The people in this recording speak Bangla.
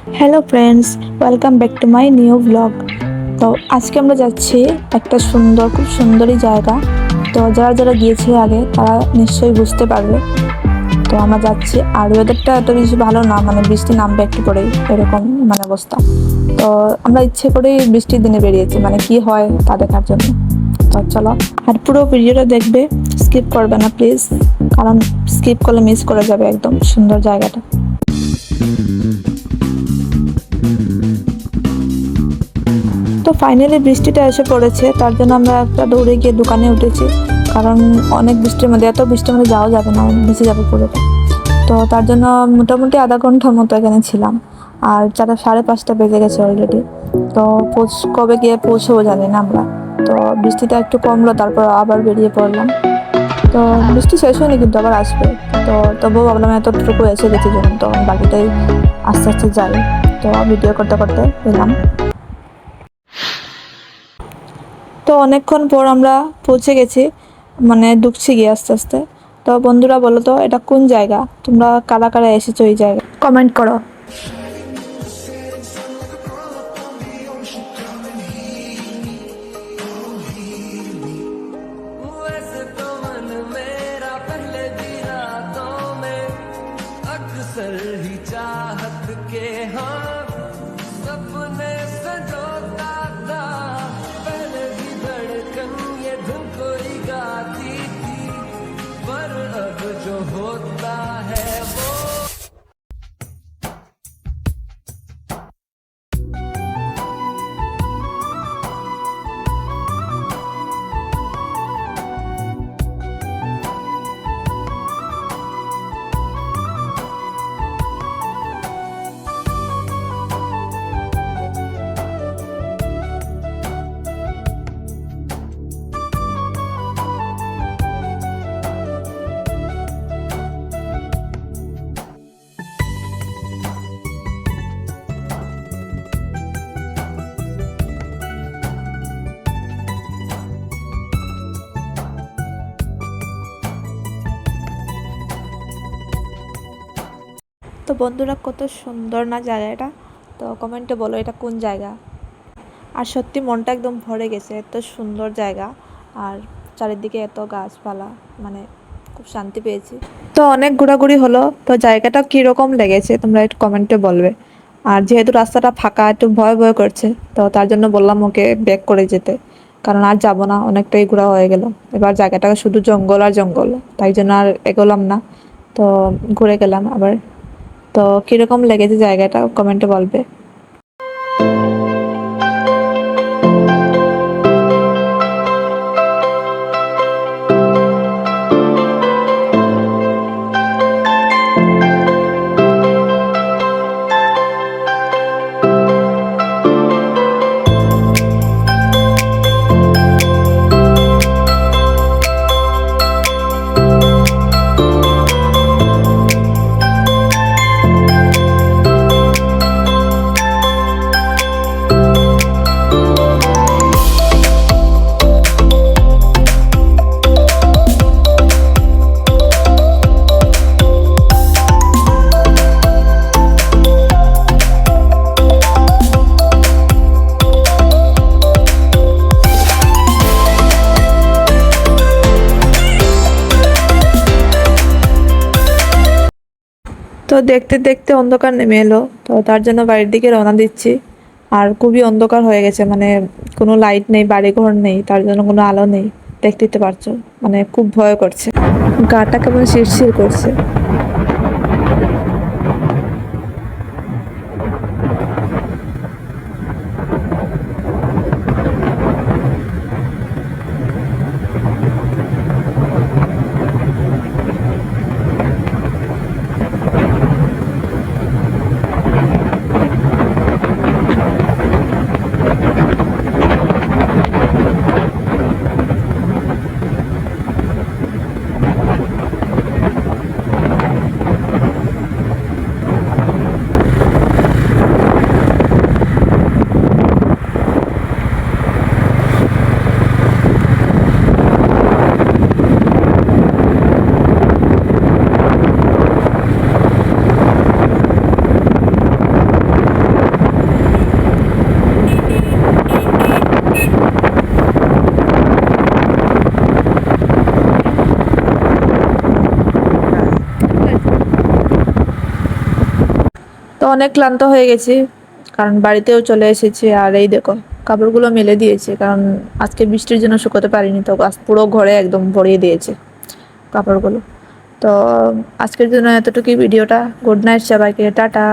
Hello friends, welcome back to my new blog. তো আজকে আমরা যাচ্ছি একটা খুব সুন্দরই জায়গা। তো যারা যারা গিয়েছে আগে তারা নিশ্চয়ই বুঝতে পারবে। তো আমরা যাচ্ছি, আর ওয়েদারটা এত বেশি ভালো না, মানে বৃষ্টি নামবে একটু পরেই, এরকম মানে অবস্থা। তো আমরা ইচ্ছে করেই বৃষ্টির দিনে বেরিয়েছি, মানে কি হয় তা দেখার জন্য। তো চলো, আর পুরো ভিডিওটা দেখবে, স্কিপ করবে না প্লিজ, কারণ স্কিপ করলে মিস করে যাবে একদম সুন্দর জায়গাটা। তো ফাইনালি বৃষ্টিটা এসে পড়েছে, তার জন্য আমরা একটা দৌড়ে গিয়ে দোকানে উঠেছি, কারণ অনেক এত বৃষ্টির মধ্যে যাওয়া যাবে না, ভিজে যাবে পুরোটা। তো তার জন্য মোটামুটি আধা ঘন্টার মতো এখানে ছিলাম, আর 5:30 বেজে গেছে অলরেডি। তো কবে গিয়ে পৌঁছবো জানি না আমরা। তো বৃষ্টিটা একটু কমলো, তারপর আবার বেরিয়ে পড়লাম। তো বৃষ্টি শেষ হয়নি, কিন্তু আবার আসবে। তো তবুও ভাবলাম এতটুকু এসে গেছি যখন, তো বাকিটাই আস্তে আস্তে যাই। তো ভিডিও করতে করতে এলাম। তো অনেকক্ষণ পর আমরা পৌঁছে গেছি, মানে ঢুকছি গিয়ে আস্তে আস্তে। তো বন্ধুরা, বলো তো এটা কোন জায়গা? তোমরা কারা কারা এসেছো এই জায়গায়, কমেন্ট করো। वैसे तो मन मेरा पहले भी रातों में अक्सर ही चाहत के हाँ सपने संजोता था। पहले भी धड़कन ये धुन कोई गाती थी, पर अब जो होता है वो তো বন্ধুরা, কত সুন্দর না জায়গাটা? তো কমেন্টে বলো এটা কোন জায়গা। আর সত্যি মনটা একদম ভরে গেছে, এত সুন্দর জায়গা, আর চারিদিকে এত গাছপালা, মানে খুব শান্তি পেয়েছি। তো অনেক ঘোরাঘুরি হলো, তো জায়গাটা কীরকম লেগেছে তোমরা একটু কমেন্টে বলবে। আর যেহেতু রাস্তাটা ফাঁকা, একটু ভয় ভয় করছে, তো তার জন্য বললাম ওকে ব্যাক করে যেতে, কারণ আর যাবো না, অনেকটাই ঘোরা হয়ে গেল। এবার জায়গাটা শুধু জঙ্গল আর জঙ্গল, তাই জন্য আর এগোলাম না। তো ঘুরে গেলাম আবার। তো কীরকম লেগেছে জায়গাটা কমেন্টে বলবে। তো দেখতে দেখতে অন্ধকার নেমে এলো, তো তার জন্য বাড়ির দিকে রওনা দিচ্ছি। আর খুবই অন্ধকার হয়ে গেছে, মানে কোনো লাইট নেই, বাড়িঘর নেই, তার জন্য কোনো আলো নেই, দেখতেই তো পারছো। মানে খুব ভয় করছে, গাটা কেমন শিরশির করছে। অনেক ক্লান্ত হয়ে গেছি, কারণ বাড়িতেও চলে এসেছি। আর এই দেখো কাপড়গুলো মেলে দিয়েছি, কারণ আজকে বৃষ্টির জন্য শুকোতে পারিনি, তো পুরো ঘরে একদম ভরিয়ে দিয়েছে কাপড়গুলো। তো আজকের জন্য এতটুকুই ভিডিওটা। গুড নাইট সবাইকে, টাটা।